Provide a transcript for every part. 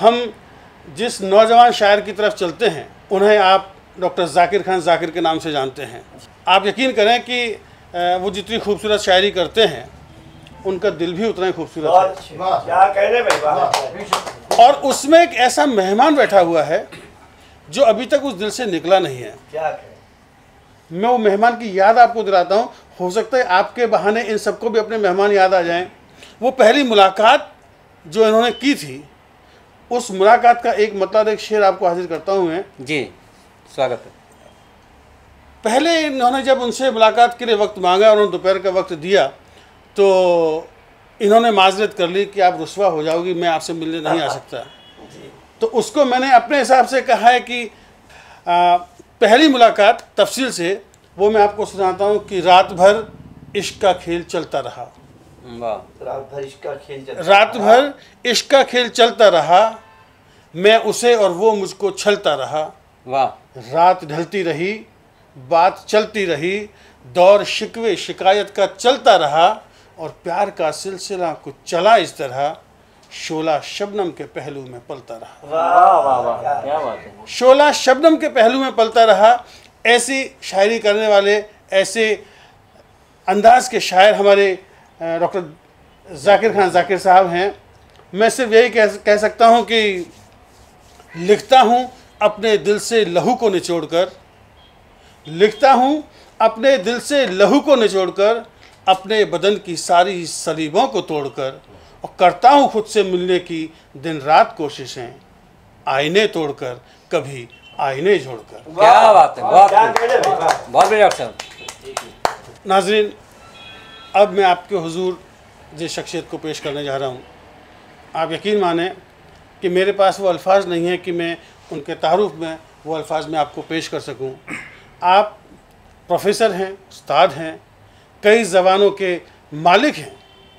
हम जिस नौजवान शायर की तरफ चलते हैं उन्हें आप डॉक्टर जाकिर खान जाकिर के नाम से जानते हैं। आप यकीन करें कि वो जितनी खूबसूरत शायरी करते हैं उनका दिल भी उतना ही खूबसूरत है। क्या कहने भाई। और उसमें एक ऐसा मेहमान बैठा हुआ है जो अभी तक उस दिल से निकला नहीं है। क्या मैं वो मेहमान की याद आपको दिलाता हूँ, हो सकता है आपके बहाने इन सबको भी अपने मेहमान याद आ जाएं। वो पहली मुलाकात जो इन्होंने की थी, उस मुलाकात का एक मतलब एक शेर आपको हाजिर करता हूँ मैं। जी, स्वागत है। पहले इन्होंने जब उनसे मुलाकात के लिए वक्त मांगा और उन्होंने दोपहर का वक्त दिया तो इन्होंने माजरत कर ली कि आप रुस्वा हो जाओगी, मैं आपसे मिलने नहीं आ सकता। तो उसको मैंने अपने हिसाब से कहा है कि पहली मुलाकात तफसील से वो मैं आपको सुनाता हूँ कि रात भर इश्क का खेल चलता रहा। रात भर इश्क का खेल चलता रात भर इश्क का खेल चलता रहा, मैं उसे और वो मुझको छलता रहा। वाह। रात ढलती रही, बात चलती रही, दौर शिकवे शिकायत का चलता रहा और प्यार का सिलसिला कुछ चला इस तरह, शोला शबनम के पहलू में पलता रहा। वाह वाह वाह, क्या बात है। शोला शबनम के पहलू में पलता रहा। ऐसी शायरी करने वाले, ऐसे अंदाज के शायर हमारे डॉक्टर जाकिर खान जाकिर साहब हैं। मैं सिर्फ यही कह सकता हूँ कि लिखता हूँ अपने दिल से लहू को निचोड़कर, लिखता हूँ अपने दिल से लहू को निचोड़कर, अपने बदन की सारी सलीबों को तोड़कर, और करता हूँ खुद से मिलने की दिन रात कोशिशें, आईने तोड़कर कभी आईने जोड़कर। क्या बात है, बहुत बहुत बढ़िया डॉक्टर साहब। नाजरीन, अब मैं आपके हुजूर जिस शख्सियत को पेश करने जा रहा हूँ, आप यकीन माने कि मेरे पास वो अल्फाज नहीं है कि मैं उनके तारुफ में वो अल्फाज में आपको पेश कर सकूं। आप प्रोफेसर हैं, उस्ताद हैं, कई ज़बानों के मालिक हैं।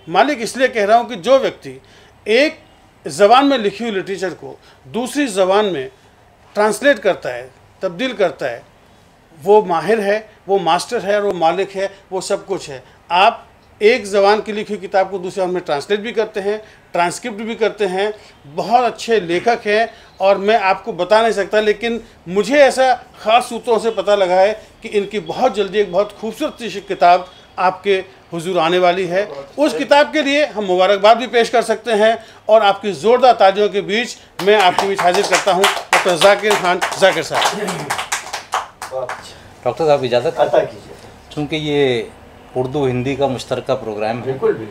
मालिक इसलिए कह रहा हूं कि जो व्यक्ति एक ज़बान में लिखी हुई लिटरेचर को दूसरी ज़बान में ट्रांसलेट करता है, तब्दील करता है, वो माहिर है, वो मास्टर है, और वो मालिक है, वो सब कुछ है। आप एक ज़बान की लिखी किताब को दूसरे ज़बान में ट्रांसलेट भी करते हैं, ट्रांसक्रिप्ट भी करते हैं, बहुत अच्छे लेखक हैं। और मैं आपको बता नहीं सकता, लेकिन मुझे ऐसा ख़ास सूत्रों से पता लगा है कि इनकी बहुत जल्दी एक बहुत खूबसूरत सी किताब आपके हुजूर आने वाली है। उस किताब के लिए हम मुबारकबाद भी पेश कर सकते हैं, और आपकी ज़ोरदार तालियों के बीच मैं आपके बीच हाजिर करता हूँ डॉक्टर जाकिर खान जाकिर साहब। डॉक्टर साहब इजाज़त कीजिए, चूँकि ये उर्दू हिंदी का मुश्तरका प्रोग्राम है, बिल्कुल भी।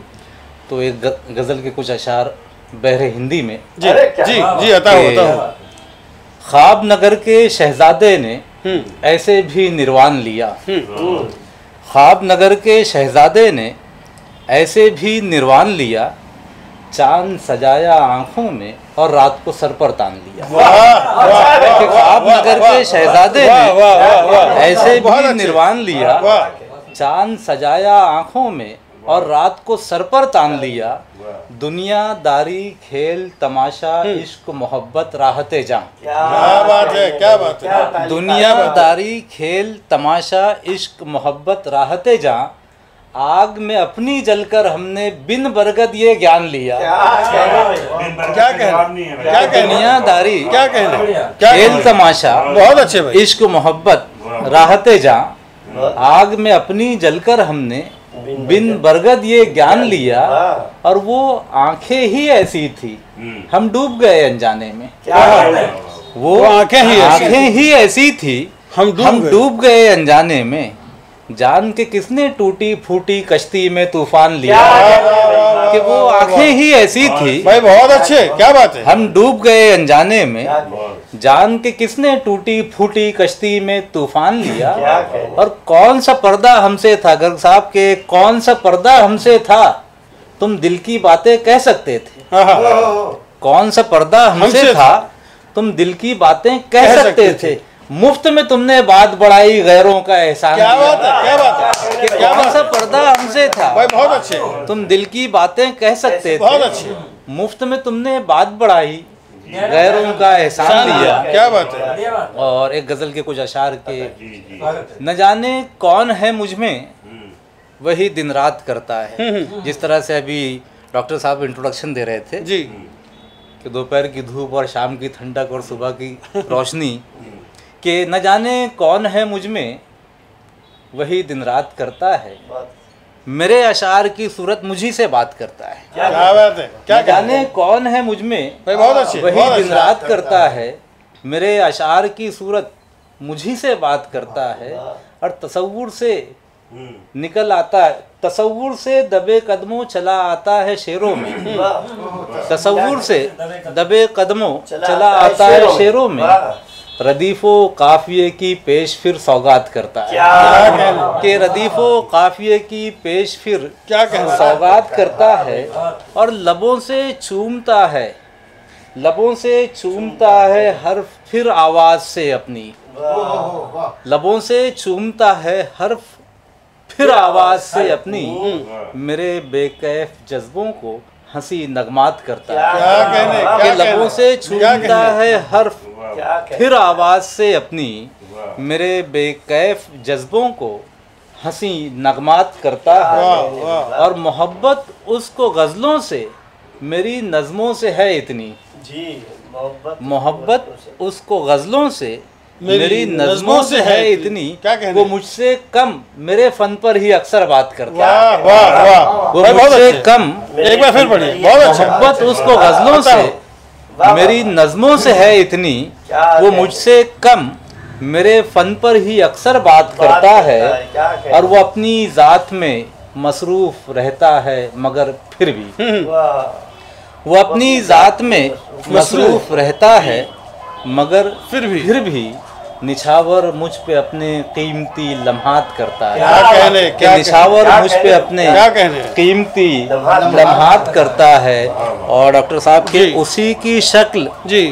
तो एक गज़ल के कुछ अशार बहरे हिंदी में। जी जी जी, अता हो। ख्वाब नगर के शहजादे ने ऐसे भी निर्वाण लिया, ख्वाब नगर के शहजादे ने ऐसे भी निर्वाण लिया, चांद सजाया आंखों में और रात को सर पर तान लिया। ख्वाब नगर के शहजादे ने ऐसे भी निर्वाण लिया, चांद सजाया आंखों में और रात को सर पर तान लिया, दुनियादारी खेल तमाशा इश्क मोहब्बत राहते जां। क्या बात है, क्या बात है। दुनियादारी खेल तमाशा इश्क मोहब्बत राहते जां, आग में अपनी जलकर हमने बिन बरगद ये ज्ञान लिया। क्या कहना, क्या कहना, दुनियादारी क्या कहना, खेल तमाशा बहुत अच्छे भाई, इश्क मोहब्बत राहते जां, आग में अपनी जलकर हमने बिन बरगद ये ज्ञान लिया, और वो आंखें ही ऐसी थी हम डूब गए अनजाने में। वो आंखें ही ऐसी थी हम डूब गए अनजाने में, जान के किसने टूटी फूटी कश्ती में तूफान लिया। कि वो आंखें ही ऐसी थी भाई, बहुत अच्छे, क्या बात है। हम डूब गए अनजाने में, जान के किसने टूटी फूटी कश्ती में तूफान लिया। और कौन सा पर्दा हमसे था, गर्ग साहब के कौन सा पर्दा हमसे था, तुम दिल की बातें कह सकते थे। कौन सा पर्दा हमसे था, तुम दिल की बातें कह सकते थे। मुफ्त में तुमने बात बढ़ाई, गैरों का एहसान। क्या बात है, क्या बात है। कौन सा पर्दा हमसे था भाई, बहुत अच्छे, तुम दिल की बातें कह सकते थे। बहुत अच्छे। मुफ्त में तुमने बात बढ़ाई, गैरों का एहसान लिया। क्या बात है। और एक गजल के कुछ अशार के, न जाने कौन है मुझ में वही दिन रात करता है। जिस तरह से अभी डॉक्टर साहब इंट्रोडक्शन दे रहे थे जी, कि दोपहर की धूप और शाम की ठंडक और सुबह की रोशनी, कि न जाने कौन है मुझ में वही दिन रात करता है, मेरे अशार की सूरत मुझी से बात करता है। क्या बात है, क्या न जाने कौन है मुझ में भाई, बहुत अच्छे, वही बहुत दिन अच्छा। रात करता है, मेरे अशार की सूरत मुझी से बात करता है। और तसव्वुर से निकल आता है, तसव्वुर से दबे कदमों चला आता है शेरों में, तसव्वुर से दबे कदमों चला आता है शेरों में, रदीफो काफिये की पेश फिर सौगात करता है, कि रदीफो काफिये की पेश फिर क्या कहना, सौगात करता है। और लबों से चूमता है, लबों से चूमता है हर फिर आवाज से अपनी, लबों से चूमता है हर फिर आवाज से अपनी, मेरे बेकैफ जज्बों को हंसी नगमात करता है। क्या कहने, कि क्या लबों कहने, से क्या चूमता कहने। है हर फिर आवाज से अपनी, मेरे बेकैफ जज्बों को हंसी नगमात करता है। वाह, वाह। और मोहब्बत उसको गज़लों से मेरी नज़मों से है इतनी, मोहब्बत उसको गज़लों से मेरी नज़मों से है इतनी, क्या कहने? वो मुझसे कम मेरे फन पर ही अक्सर बात करता है। वाह वाह वाह, वो भाई, बहुत मुझसे अच्छे। कम, एक बार फिर पढ़िए, बहुत अच्छा। मोहब्बत उसको गज़लों से मेरी नज़मों से है इतनी, वो मुझसे कम मेरे फन पर ही अक्सर बात करता है। और वो अपनी ज़ात में मसरूफ़ रहता है मगर फिर भी, वो अपनी ज़ात में मसरूफ़ रहता है मगर फिर भी निछावर मुझ पे अपने कीमती लम्हात करता है। क्या कहने, कि क्या निछावर कहने, मुझ पे अपने क्या कहने। कीमती लम्हात करता है। और डॉक्टर साहब के जी। उसी की शक्ल, जी,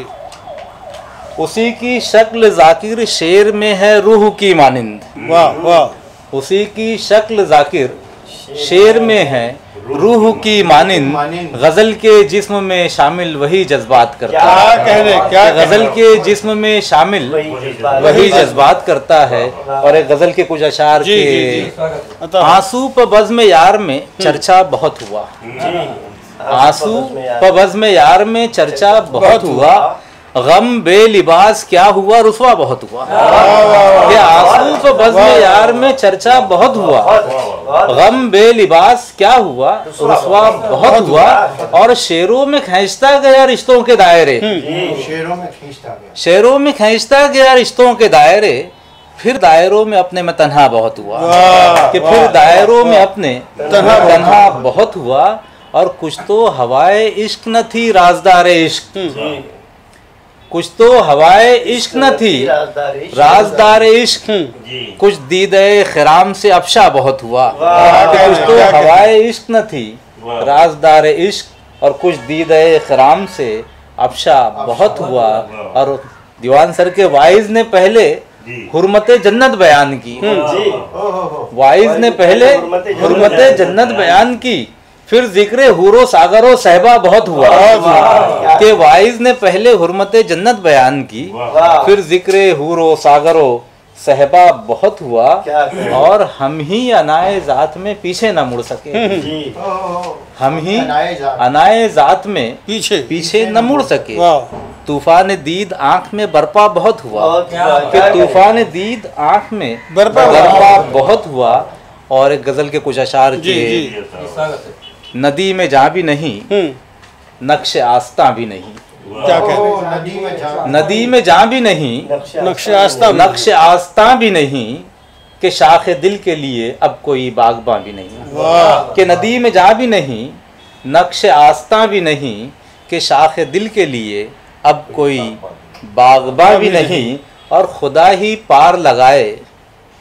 उसी की शक्ल जाकिर शेर में है रूह की मानिंद, वाह वाह, उसी की शक्ल जाकिर शेर में है रूह की मानिंद, गज़ल के जिस्म में शामिल वही जज्बात करता है। क्या कहने, क्या कहने। गज़ल के जिस्म में शामिल वही जज्बात करता है। और एक गज़ल के कुछ अशार जी, जी, जी। के अतः आंसू प बज़्म यार में चर्चा बहुत हुआ, आंसू प बज़्म यार में चर्चा बहुत हुआ, गम बेलिबास क्या हुआ रुसवा बहुत हुआ। कि आंसू प बज़्म यार में चर्चा बहुत हुआ, गम बेलिबास क्या हुआ रुसवा बहुत हुआ। और शेरों में खींचता गया रिश्तों के दायरे, शेरों में खींचता गया, शेरों में खींचता गया रिश्तों के दायरे, फिर दायरों में अपने में तन्हा बहुत हुआ। वाह, कि वाह, फिर दायरों में अपने तन्हा तन्हा बहुत हुआ। और कुछ तो हवाए इश्क न थी राजदार इश्क, कुछ तो हवाए इश्क न थी राजदार इश्क, कुछ दीदे खिराम से अफशा बहुत हुआ। कि कुछ तो हवाए इश्क न थी राजदार इश्क, और कुछ दीदे खिराम से अफशा बहुत हुआ। और दीवान सर के वाइज ने पहले हुर्मत जन्नत बयान की, वाइज ने पहले हुर्मत जन्नत बयान की, फिर जिक्र हुरो सागरो सहबा बहुत हुआ। कि वाइज ने पहले हुर्मत जन्नत बयान की, फिर जिक्र हुरो सागरो सहबा बहुत हुआ। और हम ही अनाए जात में पीछे न मुड़ सके, हम ही अनाए जात में पीछे न मुड़ सके। तूफान दीद आंख में बरपा बहुत हुआ, कि तूफान दीद आंख में बरपा बहुत हुआ। और एक गजल के कुछ अशार के, नदी में जा भी नहीं नक्श आस्ता भी नहीं, क्या कहने, नदी में जा भी नहीं नक्श आस्ता भी नहीं, कि शाख दिल के लिए अब कोई बागबा भी नहीं। कि नदी में जा भी नहीं नक्श आस्ता भी नहीं, कि शाख दिल के लिए अब कोई बागबा भी नहीं। और खुदा ही पार लगाए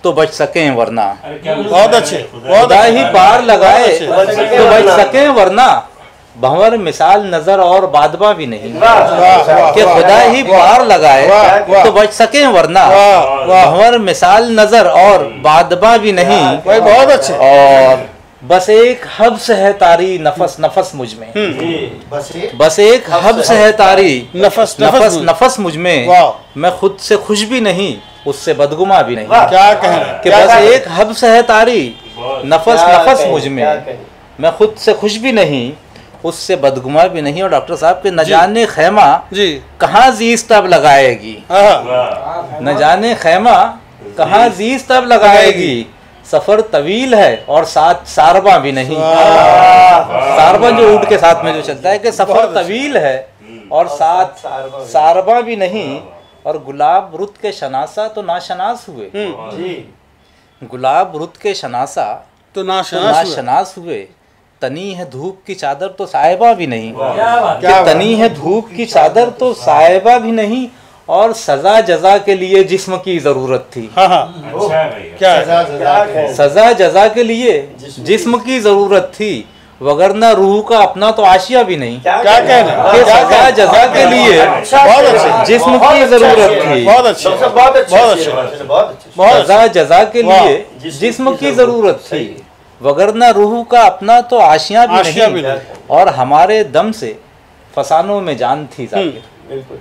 तो बच सकें वरना, बहुत अच्छे, खुदा ही पार लगाए तो बच सकें वरना, भंवर मिसाल नजर और बादबा भी नहीं। कि खुदा ही पार लगाए तो बच सकें वरना, भंवर मिसाल नजर और बादबा भी नहीं। भाई बहुत अच्छे। और बस एक हब्स है तारी नफस नफस मुझ में, बस एक हब्स है तारी नफस नफस नफस मुझ में, मैं खुद से खुश भी नहीं उससे बदगुमा भी नहीं। क्या कहना, कि बस एक हब्स है तारी नफस नफस मुझ में, मैं खुद से खुश भी नहीं उससे बदगुमा भी नहीं। और डॉक्टर साहब के न जाने खैमा जी कहाँ जीज तब लगाएगी, हाँ न जाने खैमा कहाँ जीज तब लगाएगी, सफर तवील है और साथ सारबा भी नहीं। सारबा जो ऊँट के साथ में जो चलता है कि सफर तवील है और साथ सारबा भी नहीं। और गुलाब रुत के शनासा तो नाशनास हुए, गुलाब रुत के शनासा तो तो नाशनास नाशनास हुए। तनी है धूप की चादर तो साहिबा भी नहीं, क्या कि तनी है धूप की चादर तो साहिबा भी नहीं। और सजा जजा के लिए जिस्म की जरूरत थी, हाँ हाँ क्या है? सजा जजा के लिए जिस्म की जरूरत थी, वगरना रूह का अपना तो आशिया भी नहीं। क्या कहना, कि सजा जजा के लिए बहुत अच्छे, जिस्म की जरूरत थी, बहुत अच्छे, बहुत अच्छे, बहुत अच्छे, बहुत सजा अच्छे। जजा के लिए जिस्म की जरूरत थी, वगरना रूह का अपना तो आशिया आशिया भी भी नहीं। नहीं। और हमारे दम से फसानों में जान थी जाकिर,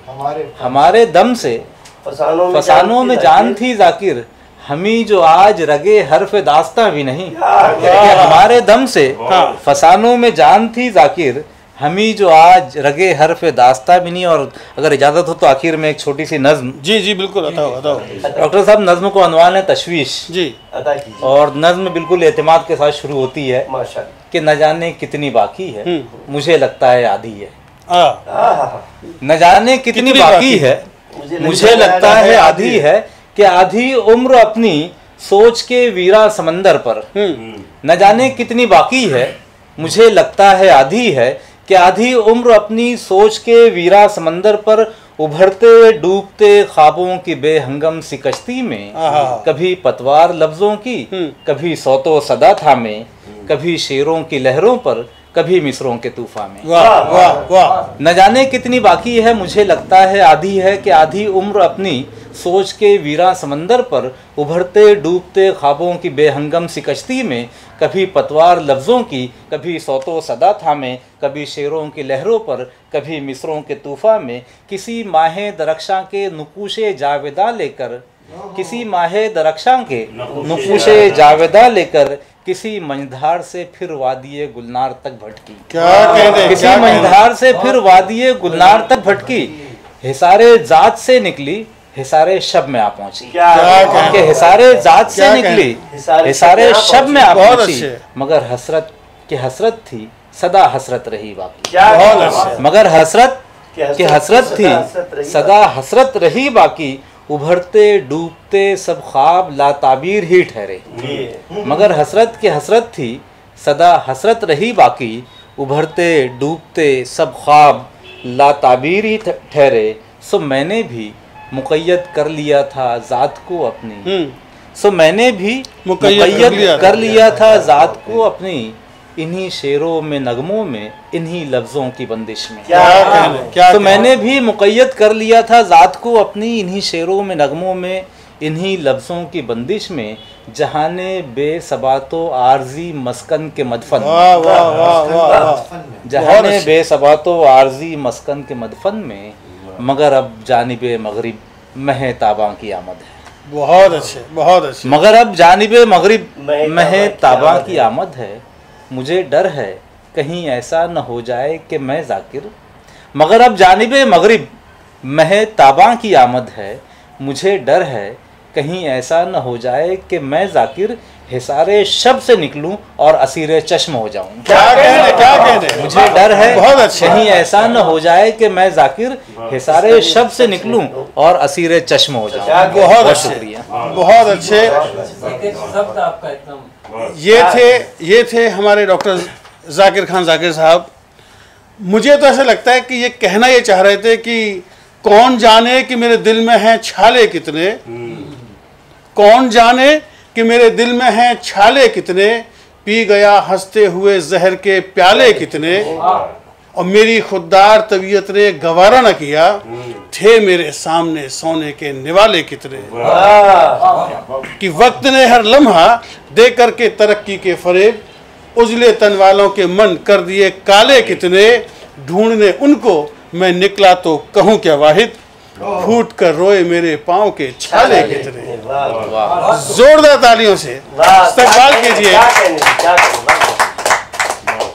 हमारे हमारे दम से फसानों में जान थी जाकिर, हमी जो आज रगे हरफ दास्ता भी नहीं। कि हमारे दम से फसानों में जान थी जाकिर, हमी जो आज रगे हरफ दास्ता भी नहीं। और अगर इजाज़त हो तो आखिर में एक छोटी सी नज्म। जी जी बिल्कुल, बताओ बताओ डॉक्टर साहब, नज्म को अनवान है तशवीश, जी। और नज्म बिल्कुल एतमाद के साथ शुरू होती है कि न जाने कितनी बाकी है, मुझे लगता है आधी है। न जाने कितनी बाकी है, मुझे लगता है आधी है, कि आधी उम्र अपनी सोच के वीरा समंदर पर। न जाने कितनी बाकी है, मुझे लगता है आधी है, कि आधी उम्र अपनी सोच के वीरा समंदर पर उभरते डूबते ख्वाबों की बेहंगम सी कश्ती में, कभी पतवार लफ्जों की, कभी सौतो सदा थामे, कभी शेरों की लहरों पर, कभी मिस्रों के तूफान में। वाह वाह वाह। न जाने कितनी बाकी है, मुझे लगता है आधी है, कि आधी उम्र अपनी सोच के वीरा समंदर पर उभरते डूबते ख्वाबों की बेहंगम सी कश्ती में, कभी पतवार लफ्ज़ों की, कभी सौतो सदा थामे, कभी शेरों की लहरों पर, कभी मिस्रों के तूफान में, किसी माहे दरख्शां के नुकूशे जावेदा लेकर, किसी माहे दरख्शां के नुकूशे जावेदा लेकर, किसी मंझधार से फिर वादिये गुलनार तक भटकी। क्या कहने, किसी मंझधार से फिर वादिये गुलनार तक भटकी, हिसारे जात से निकली, हिसारे शब में आ पहुंची। कि हिसारे जात से निकली, हिसारे शब में आ पहुंची, मगर हसरत की हसरत थी, सदा हसरत रही बाकी। मगर हसरत की हसरत थी, सदा हसरत रही बाकी, उभरते डूबते सब ख्वाब लाताबीर ही ठहरे। मगर हसरत की हसरत थी, सदा हसरत रही बाकी, उभरते डूबते सब ख्वाब लाताबीर ही ठहरे। सो मैंने भी मुक़य्यद कर लिया था ज़ात को अपनी, सो मैंने भी मुक़य्यद कर लिया था ज़ात को अपनी, इन्हीं शेरों में नगमों में, इन्हीं लफ्ज़ों की बंदिश में। तो मैंने भी मुक़य्यद कर लिया था ज़ात को अपनी, इन्हीं शेरों में नगमों में, इन्हीं लफ्ज़ों की बंदिश में, जहाने बेसबातो आर्जी मस्कन के मदफन, जहाने बेसबातो आर्जी मस्कन के मदफन में, मगर अब जानिबे मगरिब मह ताबा की आमद है। बहुत अच्छे, बहुत अच्छे। मगर अब जानिबे मगरिब मह ताबा की आमद है, मुझे डर है कहीं ऐसा न हो जाए कि मैं जाकिर, मगर अब जानिबे मगरिब मह ताबा की आमद है, मुझे डर है कहीं ऐसा न हो जाए कि मैं जाकिर हिसारे शब से निकलूं और असीरे चश्म हो जाऊं। क्या कहने, क्या कहने। मुझे डर है बहुत अच्छे। कहीं ऐसा न हो जाए कि मैं जाकिर हिसारे शब से निकलूं और असीरे चश्म हो जाऊं। बहुत शुक्रिया, बहुत अच्छे। ये थे हमारे डॉक्टर जाकिर खान जाकिर साहब। मुझे तो ऐसा लगता है कि ये कहना ये चाह रहे थे कि कौन जाने कि मेरे दिल में हैं छाले कितने, कौन जाने कि मेरे दिल में हैं छाले कितने, पी गया हंसते हुए जहर के प्याले कितने, और मेरी खुददार तबीयत ने गवारा न किया, थे मेरे सामने सोने के निवाले कितने, कि वक्त ने हर लम्हा दे करके तरक्की के फरेब, उजले तन वालों के मन कर दिए काले कितने, ढूंढने उनको मैं निकला तो कहूँ क्या वाहिद, फूट कर रोए मेरे पाँव के छाले कितने। जोरदार तालियों से इस्तकबाल कीजिए।